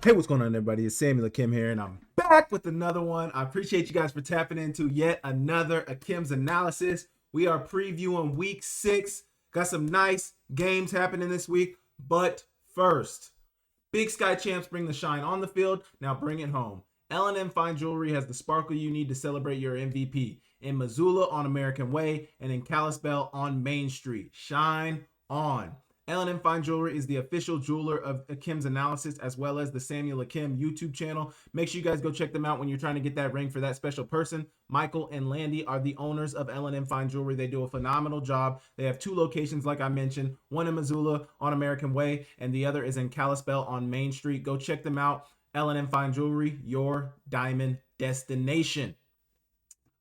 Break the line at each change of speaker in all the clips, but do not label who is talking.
Hey, what's going on, everybody? It's Samuel Akem here, and I'm back with another one. I appreciate you guys for tapping into yet another Akem's analysis. We are previewing week 6. Got some nice games happening this week, but first, Big Sky Champs bring the shine on the field. Now bring it home. L&M Fine Jewelry has the sparkle you need to celebrate your MVP. In Missoula on American Way and in Kalispell on Main Street. Shine on. L&M Fine Jewelry is the official jeweler of Akem's analysis, as well as the Samuel Akem YouTube channel. Make sure you guys go check them out when you're trying to get that ring for that special person. Michael and Landy are the owners of L&M Fine Jewelry. They do a phenomenal job. They have 2 locations, like I mentioned, one in Missoula on American Way, and the other is in Kalispell on Main Street. Go check them out. L&M Fine Jewelry, your diamond destination.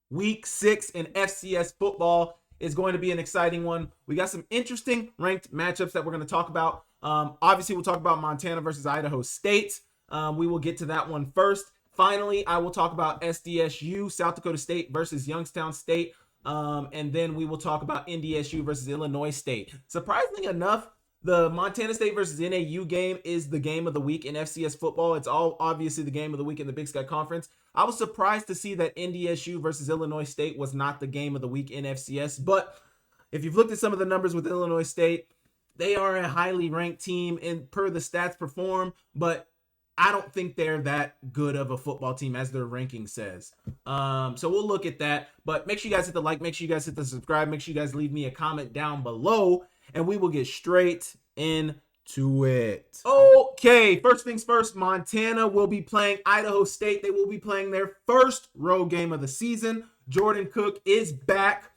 Week 6 in FCS football is going to be an exciting one. We got some interesting ranked matchups that we're going to talk about. Obviously, we'll talk about Montana versus Idaho State. We will get to that one first. Finally, I will talk about SDSU, South Dakota State versus Youngstown State. And then we will talk about NDSU versus Illinois State. Surprisingly enough, the Montana State versus NAU game is the game of the week in FCS football. It's all obviously the game of the week in the Big Sky Conference. I was surprised to see that NDSU versus Illinois State was not the game of the week in FCS. But if you've looked at some of the numbers with Illinois State, they are a highly ranked team and per the stats perform, but I don't think they're that good of a football team as their ranking says. So we'll look at that. But make sure you guys hit the like, make sure you guys hit the subscribe, make sure you guys leave me a comment down below, and we will get straight into it. Okay, first things first, Montana will be playing Idaho State. They will be playing their first road game of the season. Jordan Cook is back.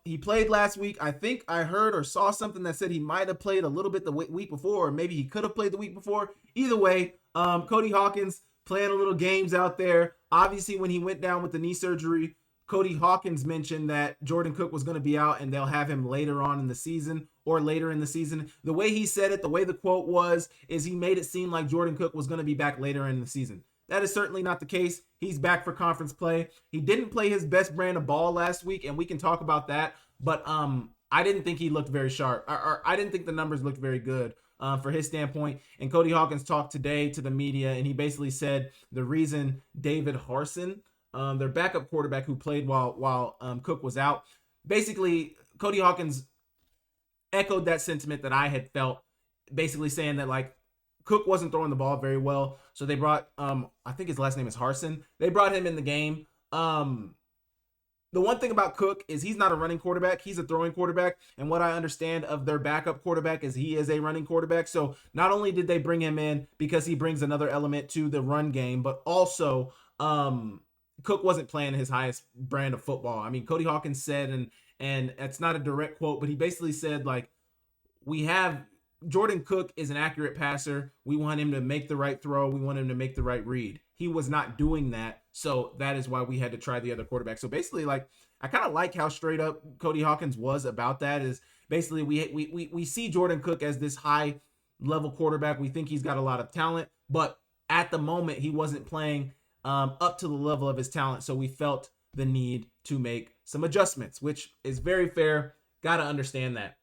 He played last week. I think I heard or saw something that said he might have played a little bit the week before, or maybe he could have played the week before. Either way, Cody Hawkins playing a little games out there. Obviously, when he went down with the knee surgery, Cody Hawkins mentioned that Jordan Cook was going to be out and they'll have him later on in the season or later in the season. The way he said it, the way the quote was, is he made it seem like Jordan Cook was going to be back later in the season. That is certainly not the case. He's back for conference play. He didn't play his best brand of ball last week, and we can talk about that. But I didn't think he looked very sharp. Or I didn't think the numbers looked very good for his standpoint. And Cody Hawkins talked today to the media, and he basically said the reason David Harsin, their backup quarterback who played while Cook was out, basically Cody Hawkins echoed that sentiment that I had felt, basically saying that like Cook wasn't throwing the ball very well, so they brought I think his last name is Harsin. They brought him in the game. The one thing about Cook is he's not a running quarterback. He's a throwing quarterback. And what I understand of their backup quarterback is he is a running quarterback. So not only did they bring him in because he brings another element to the run game, but also Cook wasn't playing his highest brand of football. I mean, Cody Hawkins said, and it's not a direct quote, but he basically said, like, we have Jordan Cook is an accurate passer. We want him to make the right throw. We want him to make the right read. He was not doing that, so that is why we had to try the other quarterback. So basically, like, I kind of like how straight up Cody Hawkins was about that. Is basically we see Jordan Cook as this high level quarterback. We think he's got a lot of talent, but at the moment he wasn't playing up to the level of his talent. So we felt the need to make some adjustments, which is very fair. Got to understand that.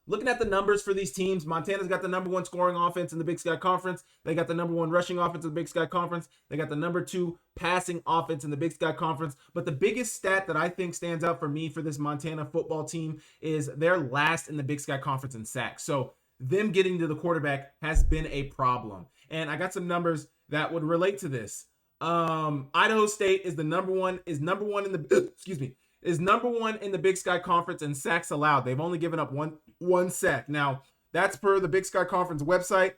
Looking at the numbers for these teams, Montana's got the number 1 scoring offense in the Big Sky Conference. They got the number 1 rushing offense in the Big Sky Conference. They got the number 2 passing offense in the Big Sky Conference. But the biggest stat that I think stands out for me for this Montana football team is they're last in the Big Sky Conference in sacks. So them getting to the quarterback has been a problem. And I got some numbers that would relate to this. Idaho State is number one in the is number 1 in the Big Sky Conference in sacks allowed. They've only given up one sack. Now, that's per the Big Sky Conference website.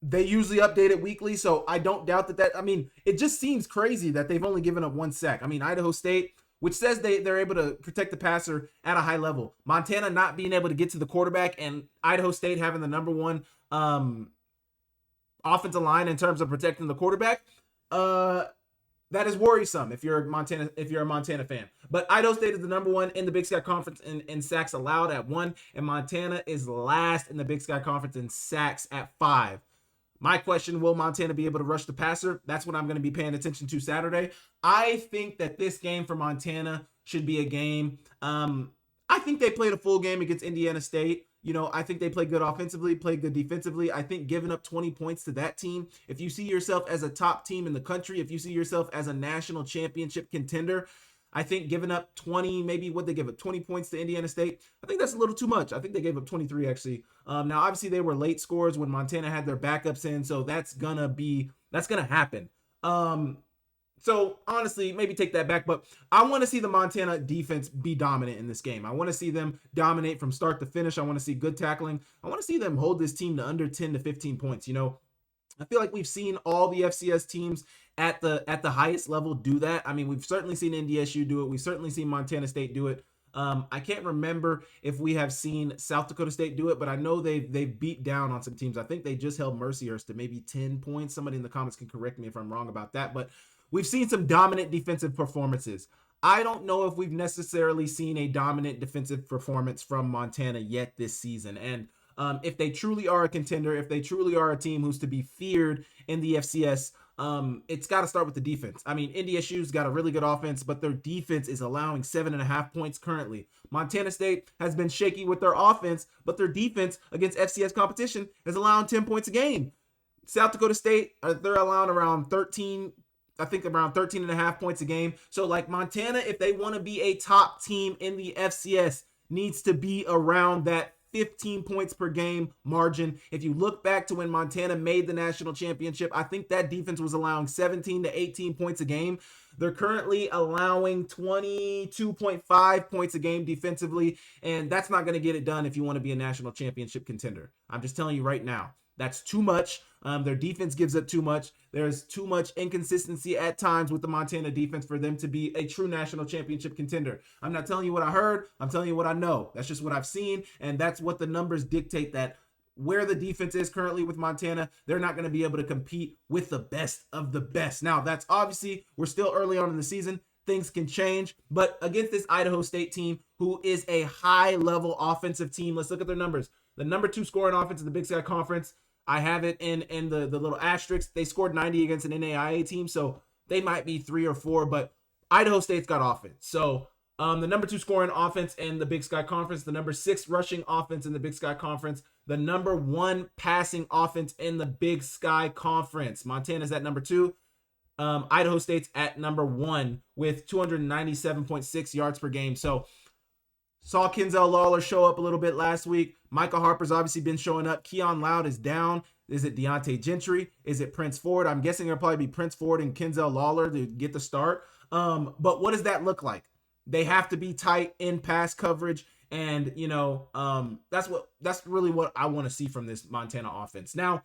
They usually update it weekly, so I don't doubt that. I mean, it just seems crazy that they've only given up 1 sack. I mean, Idaho State, which says they're able to protect the passer at a high level. Montana not being able to get to the quarterback, and Idaho State having the number 1 offensive line in terms of protecting the quarterback. That is worrisome if you're a Montana fan. But Idaho State is the number 1 in the Big Sky Conference in sacks allowed at 1, and Montana is last in the Big Sky Conference in sacks at 5. My question, will Montana be able to rush the passer? That's what I'm going to be paying attention to Saturday. I think that this game for Montana should be a game. I think they played a full game against Indiana State. I think they play good offensively, play good defensively. I think giving up 20 points to that team, if you see yourself as a top team in the country, if you see yourself as a national championship contender, I think giving up 20, maybe what they give up 20 points to Indiana State, I think that's a little too much. I think they gave up 23 actually. Now obviously they were late scores when Montana had their backups in, so that's gonna happen. So honestly, maybe take that back, but I want to see the Montana defense be dominant in this game. I want to see them dominate from start to finish. I want to see good tackling. I want to see them hold this team to under 10 to 15 points. I feel like we've seen all the FCS teams at the highest level do that. I mean, we've certainly seen NDSU do it. We've certainly seen Montana State do it. I can't remember if we have seen South Dakota State do it, but I know they've beat down on some teams. I think they just held Mercyhurst to maybe 10 points. Somebody in the comments can correct me if I'm wrong about that, but we've seen some dominant defensive performances. I don't know if we've necessarily seen a dominant defensive performance from Montana yet this season. And if they truly are a contender, if they truly are a team who's to be feared in the FCS, it's got to start with the defense. I mean, NDSU's got a really good offense, but their defense is allowing 7.5 points currently. Montana State has been shaky with their offense, but their defense against FCS competition is allowing 10 points a game. South Dakota State, they're allowing around 13 and a half points a game. So like Montana, if they want to be a top team in the FCS, needs to be around that 15 points per game margin. If you look back to when Montana made the national championship, I think that defense was allowing 17 to 18 points a game. They're currently allowing 22.5 points a game defensively, and that's not going to get it done if you want to be a national championship contender. I'm just telling you right now. That's too much. Their defense gives up too much. There's too much inconsistency at times with the Montana defense for them to be a true national championship contender. I'm not telling you what I heard. I'm telling you what I know. That's just what I've seen, and that's what the numbers dictate, that where the defense is currently with Montana, they're not going to be able to compete with the best of the best. Now, that's obviously, we're still early on in the season. Things can change, but against this Idaho State team, who is a high-level offensive team, let's look at their numbers. The number 2 scoring offense in the Big Sky Conference, I have it in the little asterisk. They scored 90 against an NAIA team, so they might be 3 or 4, but Idaho State's got offense. So the number 2 scoring offense in the Big Sky Conference, the number 6 rushing offense in the Big Sky Conference, the number 1 passing offense in the Big Sky Conference. Montana's at number 2. Idaho State's at number 1 with 297.6 yards per game. So saw Kenzel Lawler show up a little bit last week. Micah Harper's obviously been showing up. Keon Loud is down. Is it Deontay Gentry? Is it Prince Ford? I'm guessing it'll probably be Prince Ford and Kenzel Lawler to get the start. But what does that look like? They have to be tight in pass coverage. And, that's really what I want to see from this Montana offense. Now,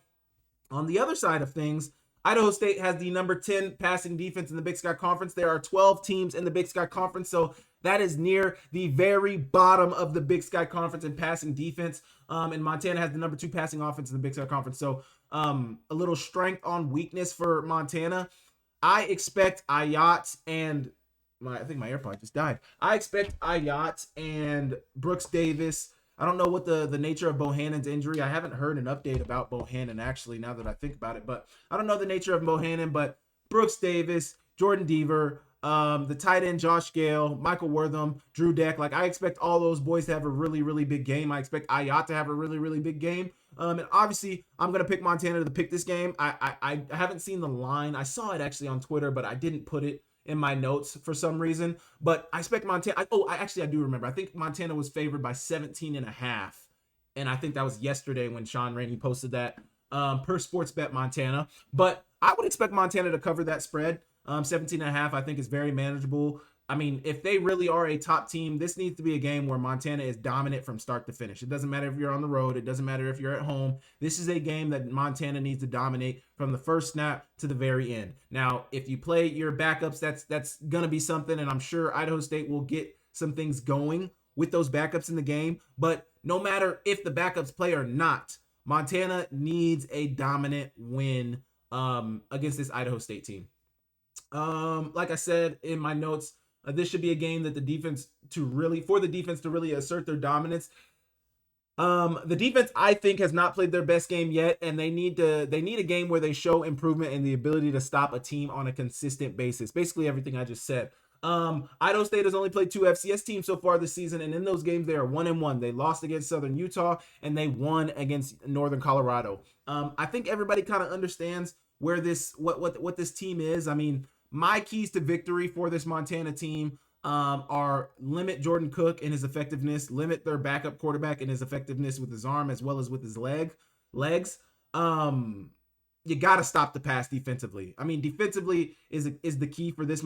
on the other side of things, Idaho State has the number 10 passing defense in the Big Sky Conference. There are 12 teams in the Big Sky Conference, so that is near the very bottom of the Big Sky Conference in passing defense. And Montana has the number 2 passing offense in the Big Sky Conference. So a little strength on weakness for Montana. I expect Ayat and I think my AirPod just died. I expect Ayat and Brooks Davis. I don't know what the nature of Bohannon's injury. I haven't heard an update about Bohannon, actually, now that I think about it. But I don't know the nature of Bohannon, but Brooks Davis, Jordan Deaver, the tight end Josh Gale, Michael Wortham, Drew Deck. Like, I expect all those boys to have a really, really big game. I expect Ayat to have a really, really big game. And obviously, I'm going to pick Montana to pick this game. I haven't seen the line. I saw it actually on Twitter, but I didn't put it in my notes for some reason. But I expect Montana. I do remember. I think Montana was favored by 17.5. And I think that was yesterday when Sean Rainey posted that per Sportsbet Montana. But I would expect Montana to cover that spread. 17.5, I think, is very manageable. I mean, if they really are a top team, this needs to be a game where Montana is dominant from start to finish. It doesn't matter if you're on the road. It doesn't matter if you're at home. This is a game that Montana needs to dominate from the first snap to the very end. Now, if you play your backups, that's going to be something, and I'm sure Idaho State will get some things going with those backups in the game. But no matter if the backups play or not, Montana needs a dominant win against this Idaho State team. Like I said in my notes, this should be a game that the defense to really assert their dominance. The defense, I think, has not played their best game yet, and they need a game where they show improvement and the ability to stop a team on a consistent basis. Basically everything I just said. Idaho State has only played 2 FCS teams so far this season, and in those games they are 1-1. They lost against Southern Utah and they won against Northern Colorado. I think everybody kind of understands where this what this team is. I mean, my keys to victory for this Montana team are limit Jordan Cook and his effectiveness, limit their backup quarterback and his effectiveness with his arm as well as with his legs. You got to stop the pass defensively. I mean, defensively is the key for this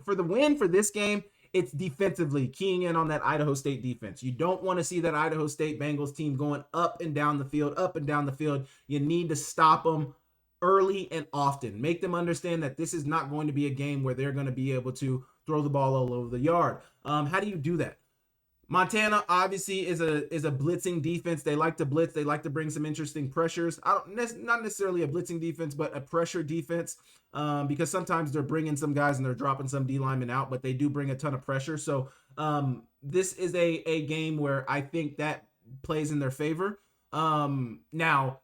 for the win for this game. It's defensively keying in on that Idaho State defense. You don't want to see that Idaho State Bengals team going up and down the field, up and down the field. You need to stop them early and often. Make them understand that this is not going to be a game where they're going to be able to throw the ball all over the yard. How do you do that? Montana obviously is a blitzing defense. They like to blitz. They like to bring some interesting pressures. Not necessarily a blitzing defense, but a pressure defense, because sometimes they're bringing some guys and they're dropping some D linemen out, but they do bring a ton of pressure. So this is a game where I think that plays in their favor. Now,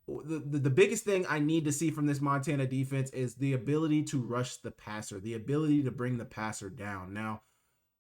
the biggest thing I need to see from this Montana defense is the ability to rush the passer, the ability to bring the passer down. Now,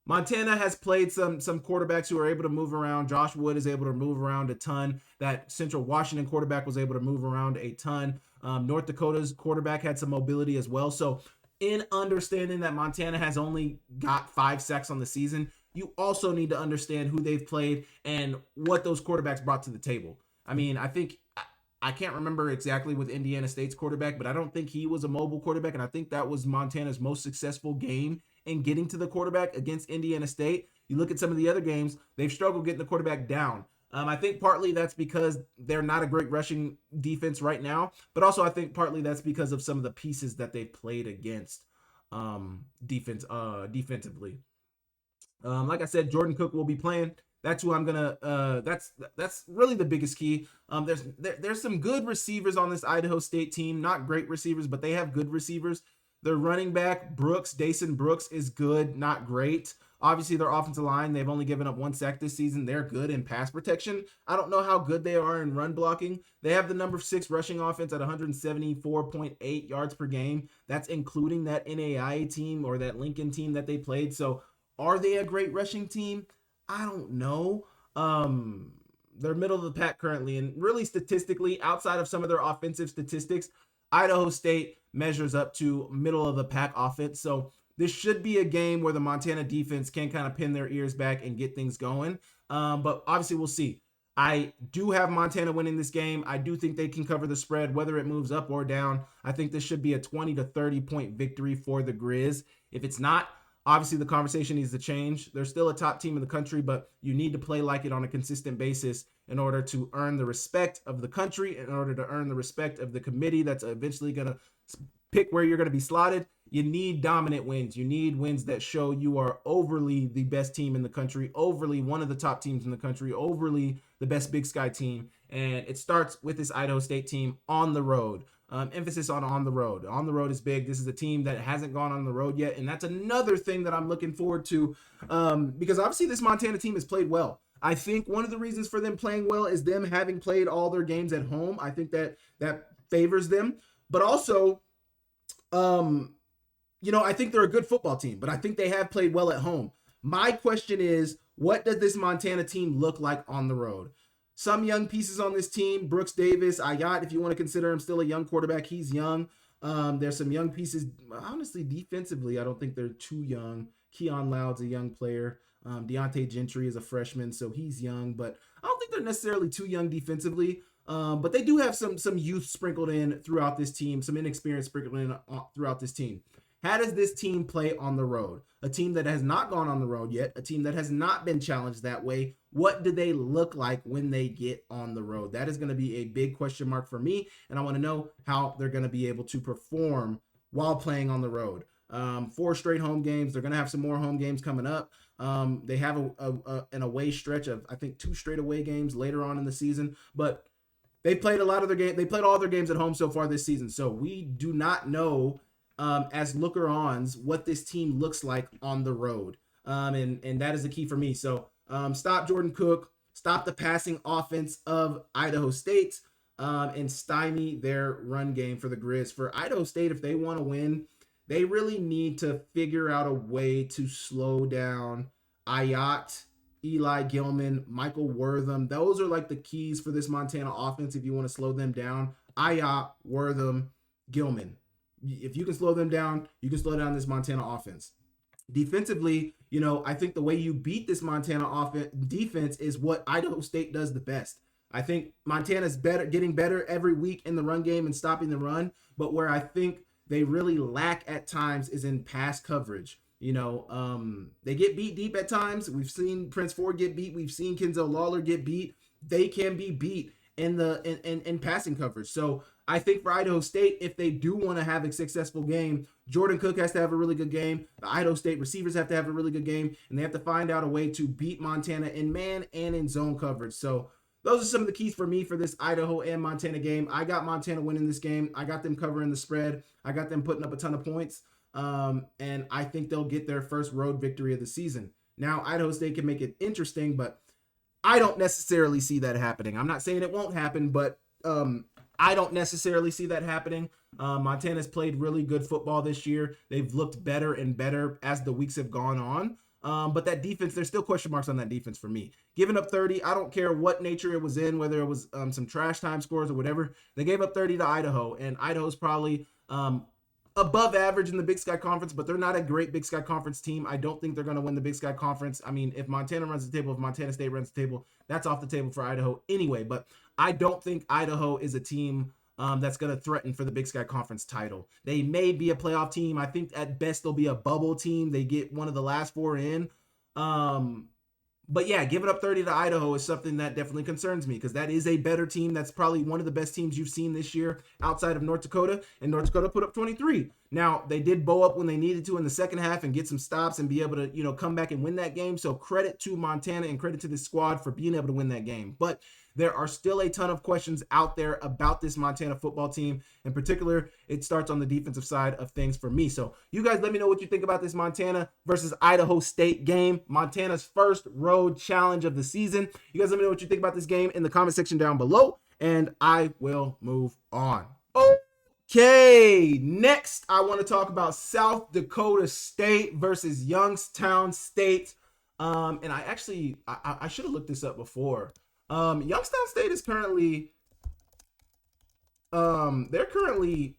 Montana has played some quarterbacks who are able to move around. Josh Wood is able to move around a ton. That Central Washington quarterback was able to move around a ton. North Dakota's quarterback had some mobility as well. So in understanding that Montana has only got 5 sacks on the season, you also need to understand who they've played and what those quarterbacks brought to the table. I mean, I can't remember exactly with Indiana State's quarterback, but I don't think he was a mobile quarterback, and I think that was Montana's most successful game in getting to the quarterback against Indiana State. You look at some of the other games, they've struggled getting the quarterback down. I think partly that's because they're not a great rushing defense right now, but also I think partly that's because of some of the pieces that they've played against defensively. Like I said, Jordan Cook will be playing. That's who I'm gonna. That's really the biggest key. There's some good receivers on this Idaho State team. Not great receivers, but they have good receivers. Their running back Dason Brooks is good, not great. Obviously, their offensive line, they've only given up 1 sack this season. They're good in pass protection. I don't know how good they are in run blocking. They have the number 6 rushing offense at 174.8 yards per game. That's including that NAIA team or that Lincoln team that they played. So, are they a great rushing team? I don't know. They're middle of the pack currently, and really statistically, outside of some of their offensive statistics, Idaho State measures up to middle of the pack offense. So this should be a game where the Montana defense can kind of pin their ears back and get things going. But obviously we'll see. I do have Montana winning this game. I do think they can cover the spread, whether it moves up or down. I think this should be a 20 to 30 point victory for the Grizz. If it's not, obviously the conversation needs to change. They're still a top team in the country, but you need to play like it on a consistent basis in order to earn the respect of the country, in order to earn the respect of the committee that's eventually going to pick where you're going to be slotted. You need dominant wins. You need wins that show you are overly the best team in the country, overly one of the top teams in the country, overly the best Big Sky team. And it starts with this Idaho State team on the road. Emphasis on the road. On the road is big. This is a team that hasn't gone on the road yet, and that's another thing that I'm looking forward to, because obviously this Montana team has played well. I think one of the reasons for them playing well is them having played all their games at home. I think that favors them, but also, I think they're a good football team, but I think they have played well at home. My question is, what does this Montana team look like on the road? Some young pieces on this team, Brooks Davis, Ayat, if you want to consider him still a young quarterback, he's young. There's some young pieces. Honestly, defensively, I don't think they're too young. Keon Loud's a young player. Deontay Gentry is a freshman, so he's young, but I don't think they're necessarily too young defensively. But they do have some youth sprinkled in throughout this team, some inexperience sprinkled in throughout this team. How does this team play on the road? A team that has not gone on the road yet, a team that has not been challenged that way. What do they look like when they get on the road? That is going to be a big question mark for me, and I want to know how they're going to be able to perform while playing on the road. 4 straight home games. They're going to have some more home games coming up. They have an away stretch of, I think, 2 straight away games later on in the season, but they played a lot of their game. They played all their games at home so far this season, so we do not know as looker-ons what this team looks like on the road, and that is the key for me. So stop Jordan Cook, stop the passing offense of Idaho State, and stymie their run game for the Grizz. For Idaho State, if they want to win, they really need to figure out a way to slow down Ayat, Eli Gilman, Michael Wortham. Those are like the keys for this Montana offense if you want to slow them down. Ayat, Wortham, Gilman. If you can slow them down, you can slow down this Montana offense. Defensively, I think the way you beat this Montana defense is what Idaho State does the best. I think Montana's getting better every week in the run game and stopping the run, but where I think they really lack at times is in pass coverage. They get beat deep at times. We've seen Prince Ford get beat. We've seen Kenzel Lawler get beat. They can be beat in passing coverage. So I think for Idaho State, if they do want to have a successful game, Jordan Cook has to have a really good game. The Idaho State receivers have to have a really good game, and they have to find out a way to beat Montana in man and in zone coverage. So those are some of the keys for me for this Idaho and Montana game. I got Montana winning this game. I got them covering the spread. I got them putting up a ton of points. And I think they'll get their first road victory of the season. Now, Idaho State can make it interesting, but I don't necessarily see that happening. I'm not saying it won't happen, but I don't necessarily see that happening. Montana's played really good football this year. They've looked better and better as the weeks have gone on. But that defense, there's still question marks on that defense for me. Giving up 30, I don't care what nature it was in, whether it was some trash time scores or whatever. They gave up 30 to Idaho, and Idaho's probably above average in the Big Sky Conference, but they're not a great Big Sky Conference team. I don't think they're going to win the Big Sky Conference. I mean, if Montana runs the table, if Montana State runs the table, that's off the table for Idaho anyway. But I don't think Idaho is a team that's going to threaten for the Big Sky Conference title. They may be a playoff team. I think at best they'll be a bubble team. They get one of the last four in. But yeah, giving up 30 to Idaho is something that definitely concerns me because that is a better team. That's probably one of the best teams you've seen this year outside of North Dakota, and North Dakota put up 23. Now, they did bow up when they needed to in the second half and get some stops and be able to, come back and win that game. So credit to Montana and credit to the squad for being able to win that game. But there are still a ton of questions out there about this Montana football team. In particular, it starts on the defensive side of things for me. So you guys let me know what you think about this Montana versus Idaho State game. Montana's first road challenge of the season. You guys let me know what you think about this game in the comment section down below, and I will move on. Okay, next I want to talk about South Dakota State versus Youngstown State. And I should have looked this up before. Youngstown State is currently they're currently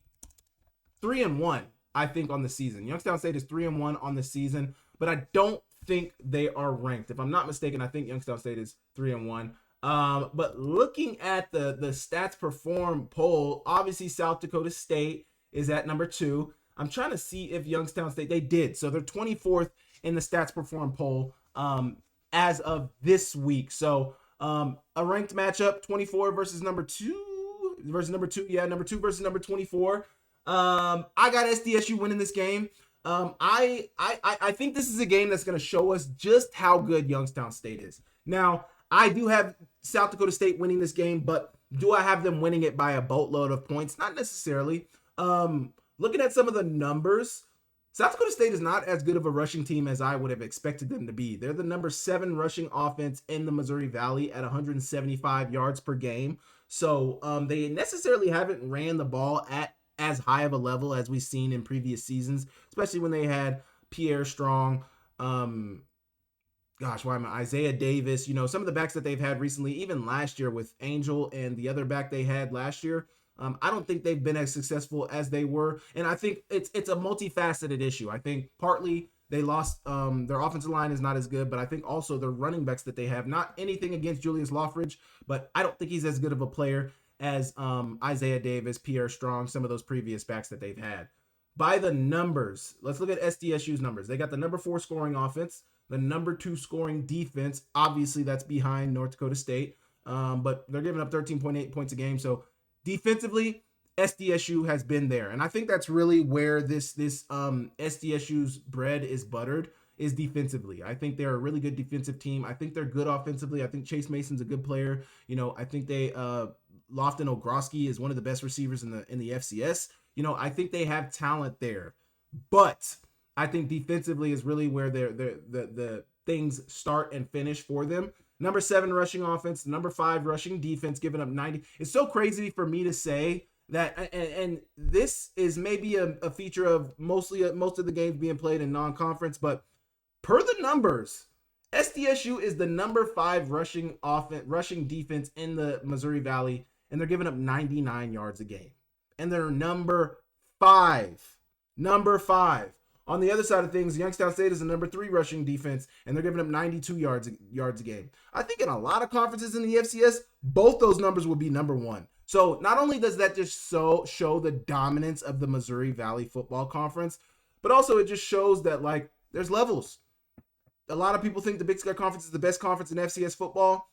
3-1, I think, on the season. Youngstown State is 3-1 on the season, but I don't think they are ranked. If I'm not mistaken, I think Youngstown State is 3-1. But looking at the stats perform poll, obviously South Dakota State is at number 2. I'm trying to see if Youngstown State, they did. So they're 24th in the stats perform poll as of this week. So a ranked matchup, 24 versus number 2 Yeah, number 2 versus number 24. I got SDSU winning this game. I think this is a game that's going to show us just how good Youngstown State is. Now, I do have South Dakota State winning this game, but do I have them winning it by a boatload of points? Not necessarily. Looking at some of the numbers, South Dakota State is not as good of a rushing team as I would have expected them to be. They're the number 7 rushing offense in the Missouri Valley at 175 yards per game. So they necessarily haven't ran the ball at as high of a level as we've seen in previous seasons, especially when they had Pierre Strong, Isaiah Davis, some of the backs that they've had recently, even last year with Angel and the other back they had last year. I don't think they've been as successful as they were. And I think it's a multifaceted issue. I think partly they lost, their offensive line is not as good, but I think also their running backs that they have, not anything against Julius Loffridge, but I don't think he's as good of a player as Isaiah Davis, Pierre Strong, some of those previous backs that they've had. By the numbers, let's look at SDSU's numbers. They got the number 4 scoring offense, the number 2 scoring defense. Obviously, that's behind North Dakota State, but they're giving up 13.8 points a game. So defensively, SDSU has been there. And I think that's really where this SDSU's bread is buttered, is defensively. I think they're a really good defensive team. I think they're good offensively. I think Chase Mason's a good player. I think they Lofton Ogroski is one of the best receivers in the FCS. I think they have talent there. But I think defensively is really where the things start and finish for them. Number 7 rushing offense, number 5 rushing defense, giving up 90. It's so crazy for me to say that, and this is maybe a feature of most of the games being played in non-conference, but per the numbers, SDSU is the number 5 rushing defense in the Missouri Valley, and they're giving up 99 yards a game. And they're number 5. Number 5. On the other side of things, Youngstown State is the number 3 rushing defense, and they're giving up 92 yards a game. I think in a lot of conferences in the FCS, both those numbers will be number 1. So not only does that just show the dominance of the Missouri Valley Football Conference, but also it just shows that, like, there's levels. A lot of people think the Big Sky Conference is the best conference in FCS football.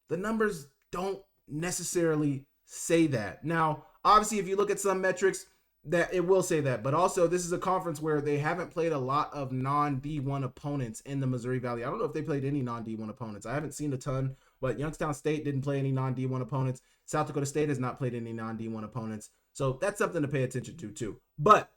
The numbers don't necessarily say that. Now, obviously, if you look at some metrics, that it will say that. But also, this is a conference where they haven't played a lot of non-D1 opponents in the Missouri Valley. I don't know if they played any non-D1 opponents. I haven't seen a ton, but Youngstown State didn't play any non-D1 opponents. South Dakota State has not played any non-D1 opponents. So that's something to pay attention to, too. But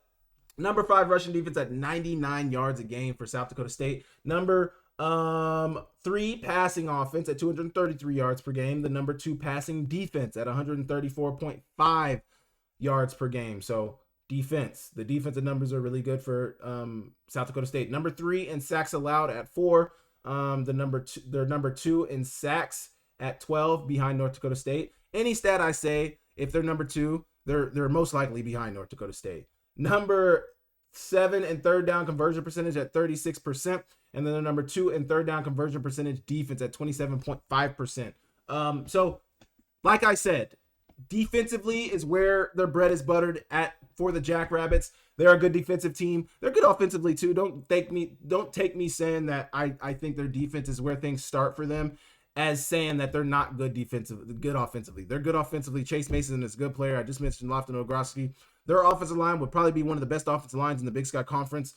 number 5 rushing defense at 99 yards a game for South Dakota State. Number 3 passing offense at 233 yards per game. The number 2 passing defense at 134.5 yards per game. So defense, the defensive numbers are really good for South Dakota State. Number 3 in sacks allowed at 4. They're number 2 in sacks at 12 behind North Dakota State. Any stat I say, if they're number 2, they're most likely behind North Dakota State. Number 7 in third down conversion percentage at 36%. And then they're number 2 in third down conversion percentage defense at 27.5%. So, like I said, defensively is where their bread is buttered at for the Jackrabbits. They're a good defensive team. They're good offensively too. Don't take me saying that I think their defense is where things start for them as saying that they're not good offensively. They're good offensively. Chase Mason is a good player. I just mentioned Lofton Ogroski. Their offensive line would probably be one of the best offensive lines in the Big Sky Conference.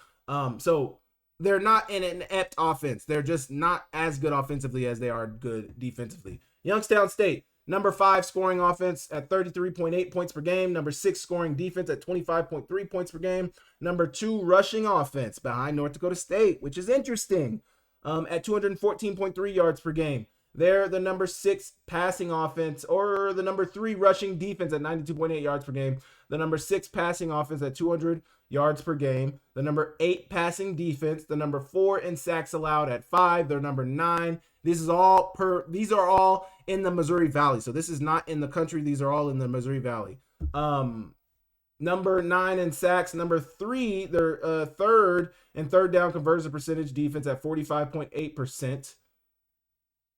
So they're not in an inept offense. They're just not as good offensively as they are good defensively. Youngstown State, number 5 scoring offense at 33.8 points per game. Number 6 scoring defense at 25.3 points per game. Number 2 rushing offense behind North Dakota State, which is interesting, at 214.3 yards per game. They're the number 6 passing offense, or the number 3 rushing defense at 92.8 yards per game. The number 6 passing offense at 200 yards per game. The number 8 passing defense. The number 4 in sacks allowed at 5. They're number 9. These are all in the Missouri Valley. So this is not in the country. These are all in the Missouri Valley. Number 9 in sacks. Number 3, they're third in third down conversion percentage defense at 45.8%.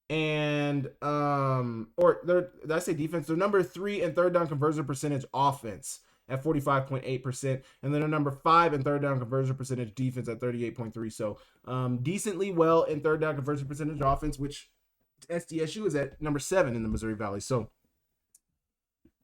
And did I say defense? They're number 3 in third down conversion percentage offense at 45.8%, and then they're number 5 in third down conversion percentage defense at 38.3. So decently well in third down conversion percentage offense, which SDSU is at number 7 in the Missouri Valley. So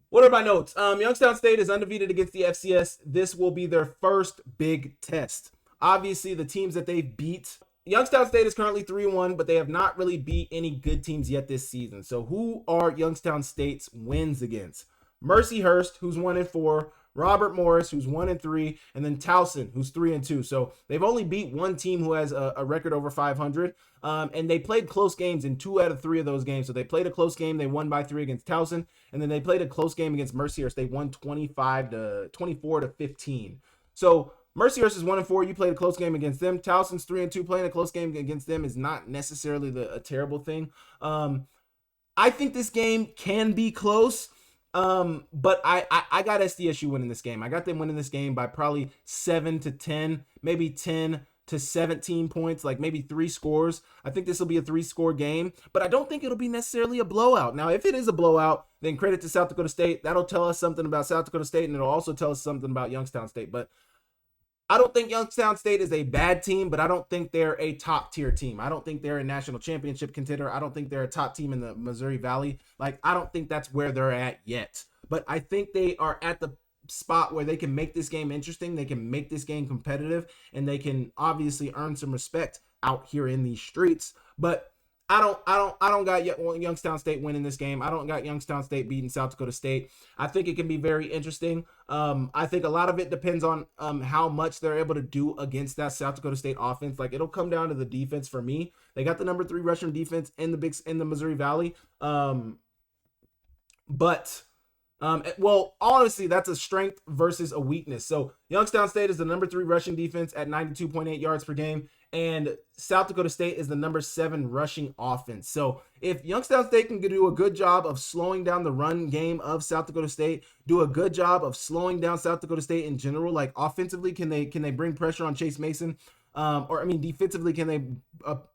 what are my notes? Youngstown State is undefeated against the FCS. This will be their first big test. Obviously, the teams that they beat, Youngstown State is currently 3-1, but they have not really beat any good teams yet this season. So who are Youngstown State's wins against? Mercyhurst, who's 1-4, Robert Morris, who's 1-3, and then Towson, who's 3-2. So they've only beat one team who has a record over 500, and they played close games in 2 out of 3 of those games. So they played a close game, they won by 3 against Towson, and then they played a close game against Mercyhurst. They won 24-15. So Mercyhurst is 1-4. You played a close game against them. Towson's 3-2. Playing a close game against them is not necessarily a terrible thing. I think this game can be close. But I got SDSU winning this game. I got them winning this game by probably 7-10, maybe 10-17 points, like maybe 3 scores. I think this will be a 3-score game, but I don't think it'll be necessarily a blowout. Now, if it is a blowout, then credit to South Dakota State. That'll tell us something about South Dakota State, and it'll also tell us something about Youngstown State. But I don't think Youngstown State is a bad team, but I don't think they're a top-tier team. I don't think they're a national championship contender. I don't think they're a top team in the Missouri Valley. Like, I don't think that's where they're at yet. But I think they are at the spot where they can make this game interesting. They can make this game competitive, and they can obviously earn some respect out here in these streets. But I don't got Youngstown State winning this game. I don't got Youngstown State beating South Dakota State. I think it can be very interesting. I think a lot of it depends on how much they're able to do against that South Dakota State offense. Like, it'll come down to the defense for me. They got the number 3 rushing defense in the Missouri Valley. But Well, honestly, that's a strength versus a weakness. So Youngstown State is the number 3 rushing defense at 92.8 yards per game, and South Dakota State is the number 7 rushing offense. So if Youngstown State can do a good job of slowing down the run game of South Dakota State, do a good job of slowing down South Dakota State in general, like offensively, can they bring pressure on Chase Mason? Defensively, can they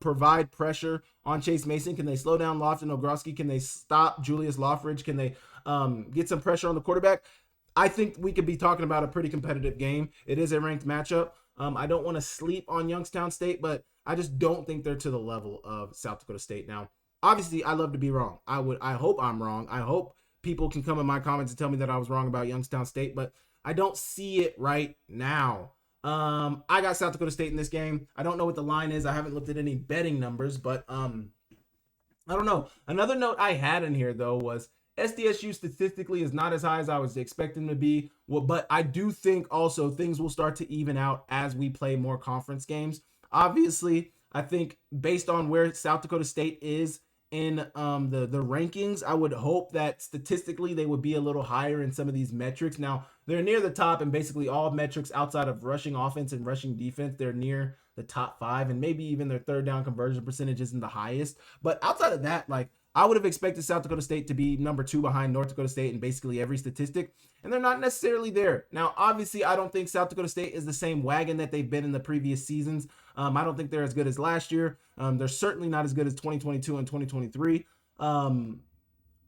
provide pressure on Chase Mason? Can they slow down Lofton Ogroski? Can they stop Julius Loffridge? Can they get some pressure on the quarterback? I think we could be talking about a pretty competitive game. It is a ranked matchup. I don't want to sleep on Youngstown State, but I just don't think they're to the level of South Dakota State. Now, obviously, I love to be wrong. I hope I'm wrong. I hope people can come in my comments and tell me that I was wrong about Youngstown State, but I don't see it right now. I got South Dakota State in this game. I don't know what the line is. I haven't looked at any betting numbers, but I don't know. Another note I had in here, though, was SDSU statistically is not as high as I was expecting to be. Well, but I do think also things will start to even out as we play more conference games. Obviously, I think based on where South Dakota State is in the rankings, I would hope that statistically they would be a little higher in some of these metrics. Now, they're near the top in basically all metrics outside of rushing offense and rushing defense. They're near the top 5, and maybe even their third down conversion percentage isn't the highest. But outside of that, like, I would have expected South Dakota State to be number 2 behind North Dakota State in basically every statistic, and they're not necessarily there. Now, obviously, I don't think South Dakota State is the same wagon that they've been in the previous seasons. I don't think they're as good as last year. They're certainly not as good as 2022 and 2023.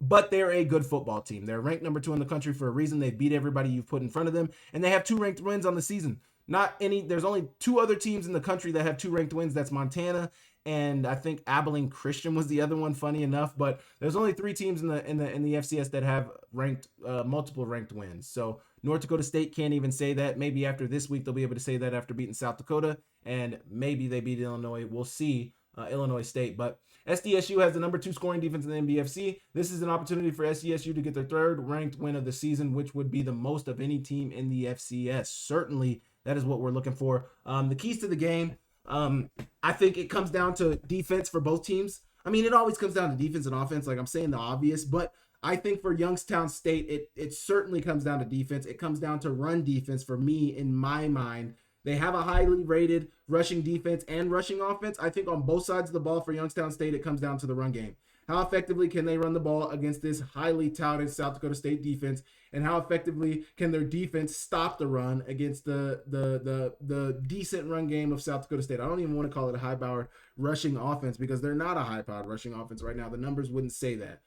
But they're a good football team. They're ranked number 2 in the country for a reason. They beat everybody you've put in front of them, and they have 2 ranked wins on the season. There's only 2 other teams in the country that have 2 ranked wins. That's Montana, and I think Abilene Christian was the other one, funny enough. But there's only 3 teams in the FCS that have ranked multiple ranked wins. So North Dakota State can't even say that. Maybe after this week they'll be able to say that after beating South Dakota, and maybe they beat Illinois. We'll see. Illinois State, but SDSU has the number 2 scoring defense in the NBFC. This is an opportunity for SDSU to get their 3rd ranked win of the season, which would be the most of any team in the FCS. Certainly, that is what we're looking for. The keys to the game, I think it comes down to defense for both teams. I mean, it always comes down to defense and offense, like I'm saying the obvious, but I think for Youngstown State, it certainly comes down to defense. It comes down to run defense for me, in my mind. They have a highly rated rushing defense and rushing offense. I think on both sides of the ball for Youngstown State, it comes down to the run game. How effectively can they run the ball against this highly touted South Dakota State defense? And how effectively can their defense stop the run against the decent run game of South Dakota State? I don't even want to call it a high-powered rushing offense because they're not a high-powered rushing offense right now. The numbers wouldn't say that.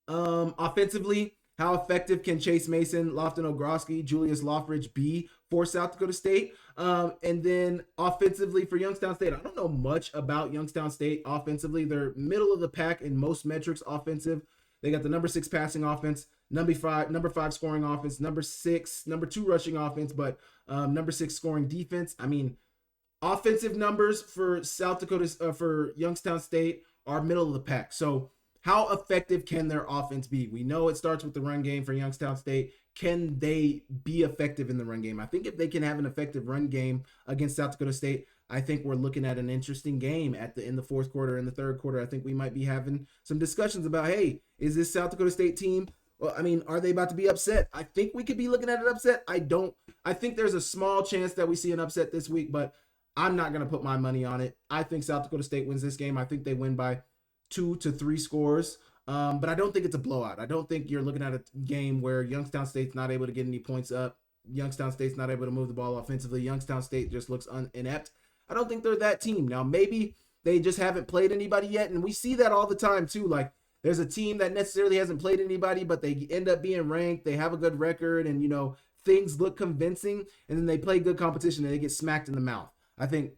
Offensively, how effective can Chase Mason, Lofton Ogroski, Julius Loffridge be for South Dakota State? And then offensively for Youngstown State, I don't know much about Youngstown State offensively. They're middle of the pack in most metrics offensive. They got the number 6 passing offense, number 5 scoring offense, number 2 rushing offense, but number 6 scoring defense. I mean, offensive numbers for for Youngstown State are middle of the pack. So how effective can their offense be? We know it starts with the run game for Youngstown State. Can they be effective in the run game? I think if they can have an effective run game against South Dakota State, I think we're looking at an interesting game in the 4th quarter and the 3rd quarter. I think we might be having some discussions about, hey, is this South Dakota State team? Well, I mean, are they about to be upset? I think we could be looking at an upset. I think there's a small chance that we see an upset this week, but I'm not going to put my money on it. I think South Dakota State wins this game. I think they win by 2 to 3 scores. But I don't think it's a blowout. I don't think you're looking at a game where Youngstown State's not able to get any points up. Youngstown State's not able to move the ball offensively. Youngstown State just looks inept. I don't think they're that team. Now, maybe they just haven't played anybody yet, and we see that all the time too. Like, there's a team that necessarily hasn't played anybody, but they end up being ranked. They have a good record, and, things look convincing, and then they play good competition, and they get smacked in the mouth. I think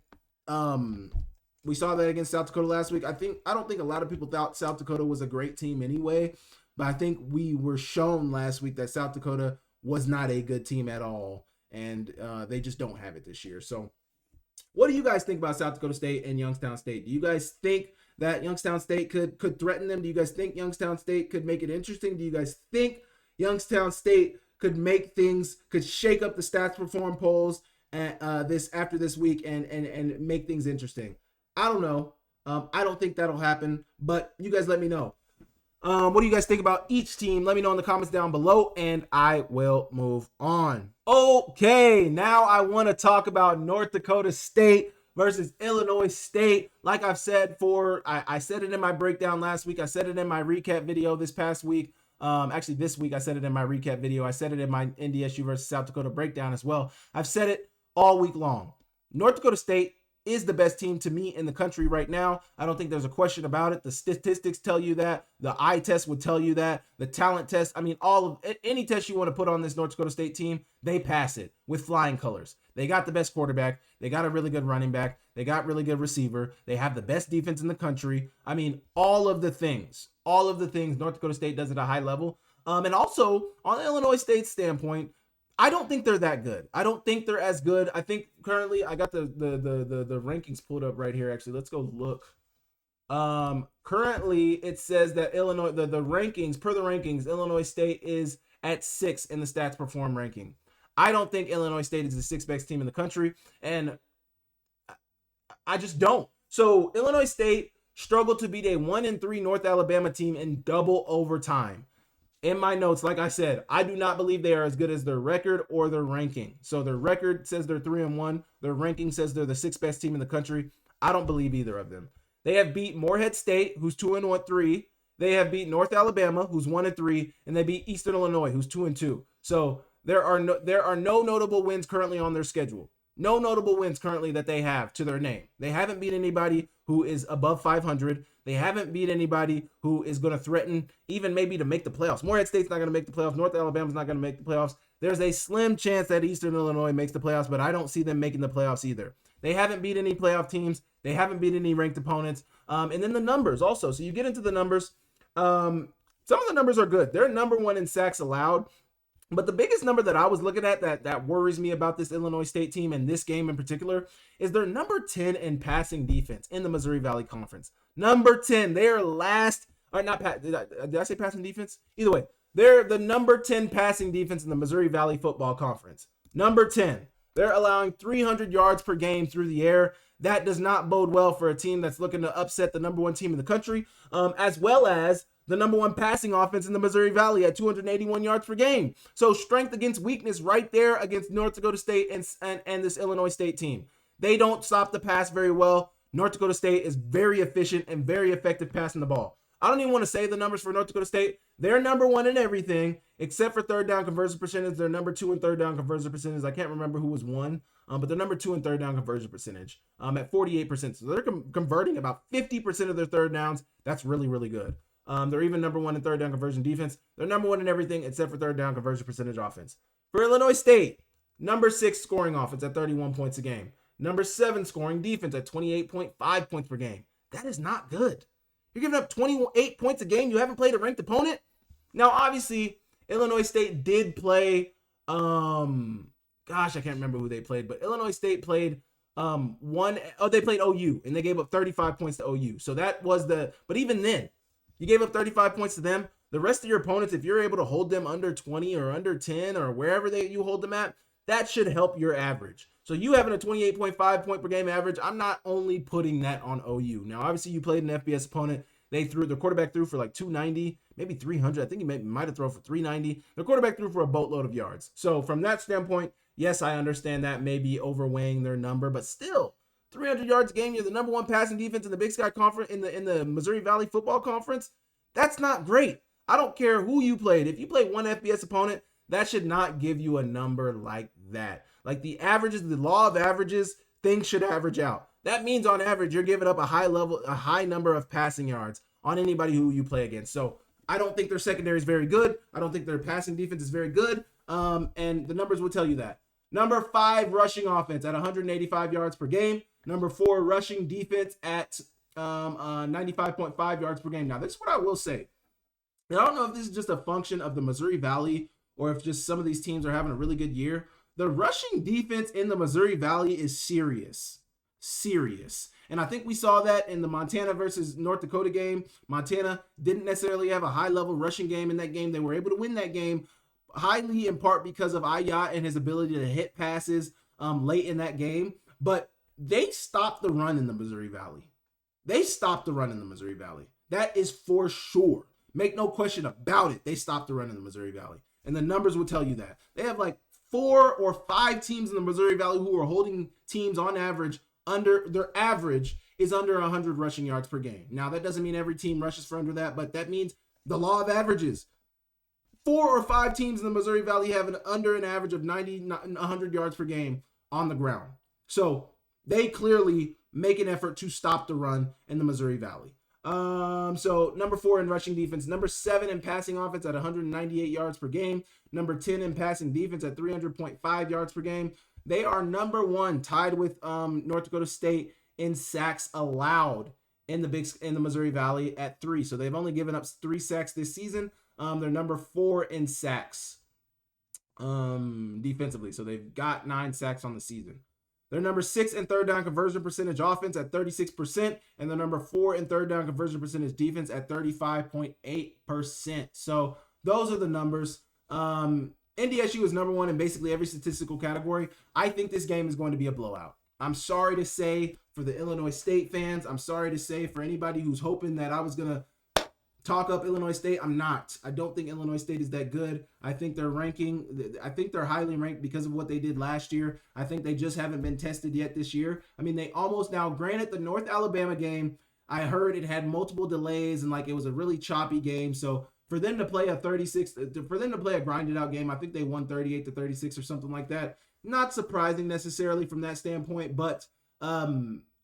we saw that against South Dakota last week. I don't think a lot of people thought South Dakota was a great team anyway, but I think we were shown last week that South Dakota was not a good team at all, and they just don't have it this year. So what do you guys think about South Dakota State and Youngstown State? Do you guys think that Youngstown State could threaten them? Do you guys think Youngstown State could make it interesting? Do you guys think Youngstown State could shake up the stats perform polls after this week and make things interesting? I don't know. I don't think that'll happen, but you guys let me know. What do you guys think about each team? Let me know in the comments down below, and I will move on. Okay, now I want to talk about North Dakota State versus Illinois State. Like I've said I said it in my breakdown last week. I said it in my recap video this past week. Actually, this week I said it in my recap video. I said it in my NDSU versus South Dakota breakdown as well. I've said it all week long. North Dakota State is the best team to me in the country right now. I don't think there's a question about it. The statistics tell you that. The eye test would tell you that. The talent test, I mean, all of any test you want to put on this North Dakota State team, they pass it with flying colors. They got the best quarterback. They got a really good running back. They got really good receiver. They have the best defense in the country. I mean, all of the things North Dakota State does at a high level. And also on the Illinois State standpoint, I don't think they're that good. I don't think they're as good. I think currently I got the rankings pulled up right here. Actually, let's go look. Currently it says that Illinois, the rankings, per the rankings, Illinois State is at 6 in the stats perform ranking. I don't think Illinois State is the 6th best team in the country, and I just don't. So Illinois State struggled to beat a 1-3 North Alabama team in double overtime. In my notes, like I said, I do not believe they are as good as their record or their ranking. So their record says they're 3-1. Their ranking says they're the 6th best team in the country. I don't believe either of them. They have beat Morehead State, who's 2-3. They have beat North Alabama, who's 1-3, and they beat Eastern Illinois, who's 2-2. So there are no notable wins currently on their schedule. No notable wins currently that they have to their name. They haven't beat anybody who is above 500. They haven't beat anybody who is going to threaten even maybe to make the playoffs. Morehead State's not going to make the playoffs. North Alabama's not going to make the playoffs. There's a slim chance that Eastern Illinois makes the playoffs, but I don't see them making the playoffs either. They haven't beat any playoff teams. They haven't beat any ranked opponents. And then the numbers also. So you get into the numbers. Some of the numbers are good. They're number 1 in sacks allowed. But the biggest number that I was looking at that worries me about this Illinois State team and this game in particular is they're number 10 in passing defense in the Missouri Valley Conference. Number 10. They are last. Or not. Did I say passing defense? Either way, they're the number 10 passing defense in the Missouri Valley Football Conference. Number 10. They're allowing 300 yards per game through the air. That does not bode well for a team that's looking to upset the number 1 team in the country, as well as the number 1 passing offense in the Missouri Valley at 281 yards per game. So strength against weakness right there against North Dakota State and this Illinois State team. They don't stop the pass very well. North Dakota State is very efficient and very effective passing the ball. I don't even want to say the numbers for North Dakota State. They're number 1 in everything except for third down conversion percentage. They're number 2 in third down conversion percentage. I can't remember who was 1, but they're number 2 in third down conversion percentage at 48%. So they're converting about 50% of their third downs. That's really, really good. They're even number 1 in third down conversion defense. They're number 1 in everything except for third down conversion percentage offense. For Illinois State, number 6 scoring offense at 31 points a game. Number 7 scoring defense at 28.5 points per game. That is not good. You're giving up 28 points a game. You haven't played a ranked opponent. Now, obviously, Illinois State did play, I can't remember who they played, but Illinois State played they played OU, and they gave up 35 points to OU. So that was but even then, you gave up 35 points to them. The rest of your opponents, if you're able to hold them under 20 or under 10 or wherever you hold them at, that should help your average. So you having a 28.5 point per game average, I'm not only putting that on OU. Now, obviously, you played an FBS opponent. The quarterback threw for like 290, maybe 300. I think he might have thrown for 390. The quarterback threw for a boatload of yards. So from that standpoint, yes, I understand that may be overweighing their number, but still, 300 yards a game. You're the number 1 passing defense in the Big Sky Conference, in the Missouri Valley Football Conference. That's not great. I don't care who you played. If you play one FBS opponent, that should not give you a number like that. Like the averages, the law of averages, things should average out. That means on average, you're giving up a high number of passing yards on anybody who you play against. So I don't think their secondary is very good. I don't think their passing defense is very good. And the numbers will tell you that. Number 5 rushing offense at 185 yards per game. Number 4 rushing defense at 95.5 yards per game. Now, this is what I will say. I don't know if this is just a function of the Missouri Valley or if just some of these teams are having a really good year. The rushing defense in the Missouri Valley is serious. And I think we saw that in the Montana versus North Dakota game. Montana didn't necessarily have a high-level rushing game in that game. They were able to win that game highly in part because of Ayat and his ability to hit passes late in that game. But they stopped the run in the Missouri Valley. That is for sure. Make no question about it. They stopped the run in the Missouri Valley. And the numbers will tell you that. They have like 4 or 5 teams in the Missouri Valley who are holding teams on average under their average is under 100 rushing yards per game. Now, that doesn't mean every team rushes for under that, but that means the law of averages. 4 or 5 teams in the Missouri Valley have under an average of 100 yards per game on the ground. So they clearly make an effort to stop the run in the Missouri Valley. So number 4 in rushing defense, number 7 in passing offense at 198 yards per game, number 10 in passing defense at 300.5 yards per game. They are number 1, tied with North Dakota State in sacks allowed in the Missouri Valley at 3. So they've only given up 3 sacks this season. They're number 4 in sacks defensively. So they've got 9 sacks on the season. They're number 6 in third down conversion percentage offense at 36%, and they're number 4 in third down conversion percentage defense at 35.8%. So those are the numbers. NDSU is number 1 in basically every statistical category. I think this game is going to be a blowout. I'm sorry to say for the Illinois State fans. I'm sorry to say for anybody who's hoping that I was going to talk up Illinois State. I'm not. I don't think Illinois State is that good. I think they're highly ranked because of what they did last year. I think they just haven't been tested yet this year. I mean, they almost now, granted, the North Alabama game, I heard it had multiple delays and like it was a really choppy game. So for them to play a grinded out game, I think they won 38-36 or something like that. Not surprising necessarily from that standpoint, but I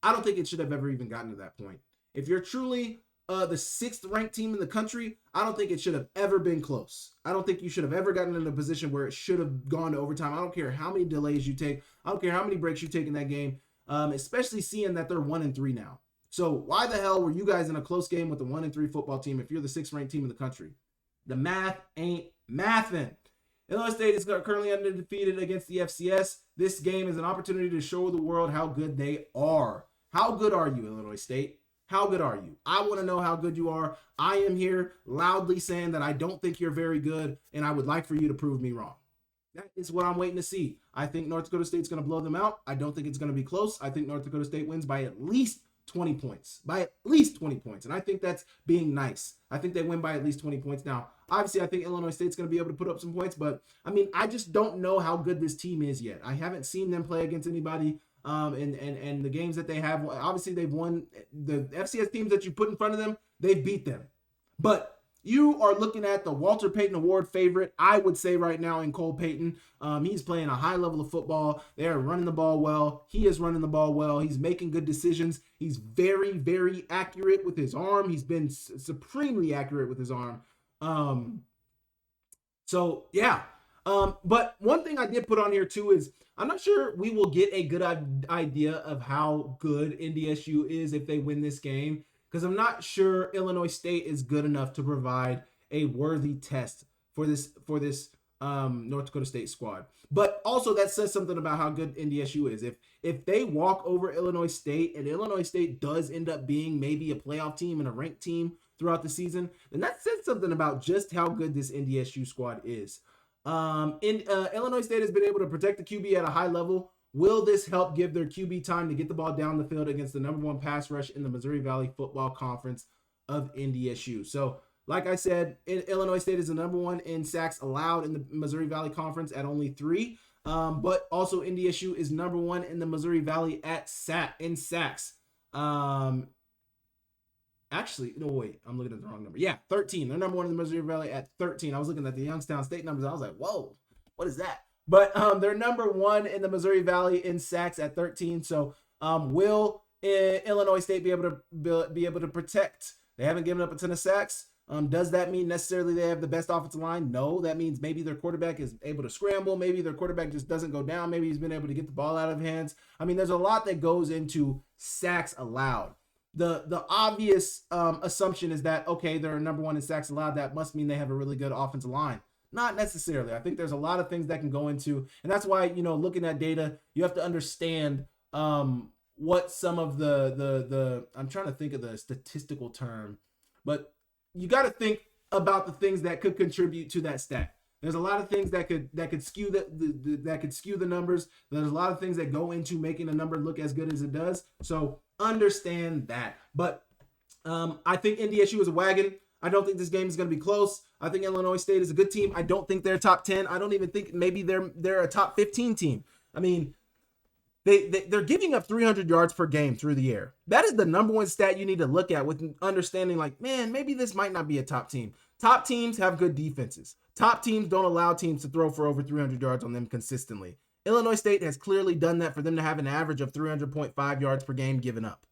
don't think it should have ever even gotten to that point. If you're truly the 6th ranked team in the country, I don't think it should have ever been close. I don't think you should have ever gotten in a position where it should have gone to overtime. I don't care how many delays you take. I don't care how many breaks you take in that game, especially seeing that they're 1-3 now. So why the hell were you guys in a close game with a 1-3 football team if you're the 6th ranked team in the country? The math ain't mathin'. Illinois State is currently undefeated against the FCS. This game is an opportunity to show the world how good they are. How good are you, Illinois State? How good are you? I want to know how good you are. I am here loudly saying that I don't think you're very good, and I would like for you to prove me wrong. That is what I'm waiting to see. I think North Dakota State's going to blow them out. I don't think it's going to be close. I think North Dakota State wins by at least 20 points. By at least 20 points. And I think that's being nice. I think they win by at least 20 points. Now, obviously, I think Illinois State's going to be able to put up some points, but I mean, I just don't know how good this team is yet. I haven't seen them play against anybody. And the games that they have, obviously they've won. The FCS teams that you put in front of them, they've beat them. But you are looking at the Walter Payton Award favorite, I would say right now, in Cole Payton. He's playing a high level of football. They are running the ball well. He is running the ball well. He's making good decisions. He's very, very accurate with his arm. He's been supremely accurate with his arm. So, yeah. But one thing I did put on here too is I'm not sure we will get a good idea of how good NDSU is if they win this game, because I'm not sure Illinois State is good enough to provide a worthy test for this North Dakota State squad. But also that says something about how good NDSU is. If they walk over Illinois State and Illinois State does end up being maybe a playoff team and a ranked team throughout the season, then that says something about just how good this NDSU squad is. Illinois State has been able to protect the QB at a high level. Will this help give their QB time to get the ball down the field against the number 1 pass rush in the Missouri Valley Football Conference of NDSU? So, like I said, Illinois State is the number 1 in sacks allowed in the Missouri Valley Conference at only 3. But also NDSU is number 1 in the Missouri Valley in sacks. Actually, no, wait, I'm looking at the wrong number. Yeah, 13. They're number 1 in the Missouri Valley at 13. I was looking at the Youngstown State numbers. I was like, whoa, what is that? But they're number 1 in the Missouri Valley in sacks at 13. So will Illinois State be able to protect? They haven't given up a ton of sacks. Does that mean necessarily they have the best offensive line? No, that means maybe their quarterback is able to scramble. Maybe their quarterback just doesn't go down. Maybe he's been able to get the ball out of hands. I mean, there's a lot that goes into sacks allowed. The obvious assumption is that, okay, they're number 1 in sacks allowed. That must mean they have a really good offensive line. Not necessarily. I think there's a lot of things that can go into, and that's why, looking at data, you have to understand what some of the I'm trying to think of the statistical term, but you got to think about the things that could contribute to that stat. There's a lot of things that could skew the numbers. There's a lot of things that go into making a number look as good as it does. So understand that. But I think NDSU is a wagon. I don't think this game is going to be close. I think Illinois State is a good team. I don't think they're top 10. I don't even think maybe they're a top 15 team. I mean, they're giving up 300 yards per game through the air. That is the number one stat you need to look at with understanding, like, man, maybe this might not be a top team. Top teams have good defenses. Top teams don't allow teams to throw for over 300 yards on them consistently. Illinois State has clearly done that for them to have an average of 300.5 yards per game given up.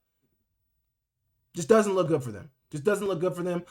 Just doesn't look good for them. Just doesn't look good for them.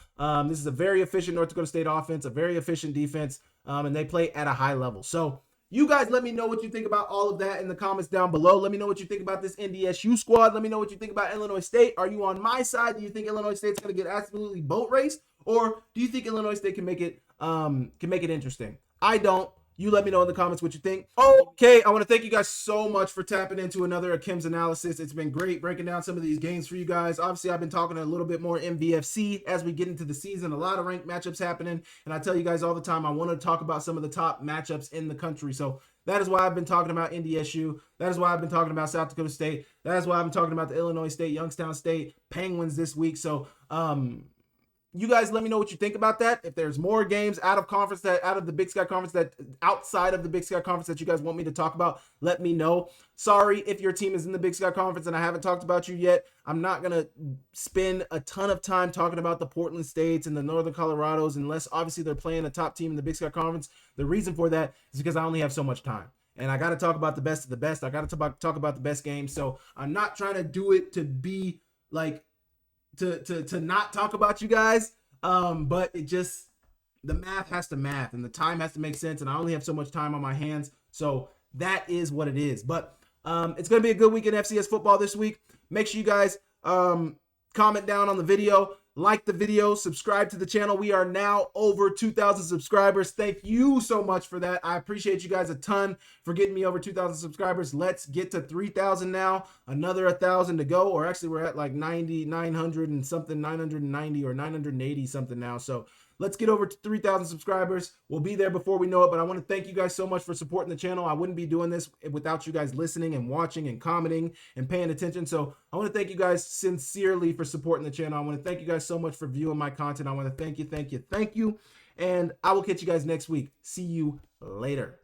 This is a very efficient North Dakota State offense, a very efficient defense, and they play at a high level. So you guys let me know what you think about all of that in the comments down below. Let me know what you think about this NDSU squad. Let me know what you think about Illinois State. Are you on my side? Do you think Illinois State's going to get absolutely boat raced? Or do you think Illinois State can make it interesting? I don't. You let me know in the comments what you think. Okay, I want to thank you guys so much for tapping into another Akem'S analysis. It's been great breaking down some of these games for you guys. Obviously, I've been talking a little bit more MVFC as we get into the season. A lot of ranked matchups happening. And I tell you guys all the time, I want to talk about some of the top matchups in the country. So that is why I've been talking about NDSU. That is why I've been talking about South Dakota State. That is why I've been talking about the Illinois State, Youngstown State, Penguins this week. So, you guys let me know what you think about that. If there's more games out of the Big Sky Conference, that outside of the Big Sky Conference that you guys want me to talk about, let me know. Sorry if your team is in the Big Sky Conference and I haven't talked about you yet. I'm not going to spend a ton of time talking about the Portland States and the Northern Colorados unless obviously they're playing a top team in the Big Sky Conference. The reason for that is because I only have so much time. And I got to talk about the best of the best. I got to talk about the best games. So I'm not trying to do it to be like, to not talk about you guys, but it just, the math has to math and the time has to make sense, and I only have so much time on my hands, so that is what it is. But it's going to be a good week in FCS football this week. Make sure you guys comment down on the video, like the video, subscribe to the channel. We are now over 2,000 subscribers. Thank you so much for that. I appreciate you guys a ton for getting me over 2,000 subscribers. Let's get to 3,000 now. Another 1,000 to go, or actually we're at like 900 and something, 990 or 980 something now. So let's get over to 3,000 subscribers. We'll be there before we know it, but I want to thank you guys so much for supporting the channel. I wouldn't be doing this without you guys listening and watching and commenting and paying attention. So I want to thank you guys sincerely for supporting the channel. I want to thank you guys so much for viewing my content. I want to thank you. And I will catch you guys next week. See you later.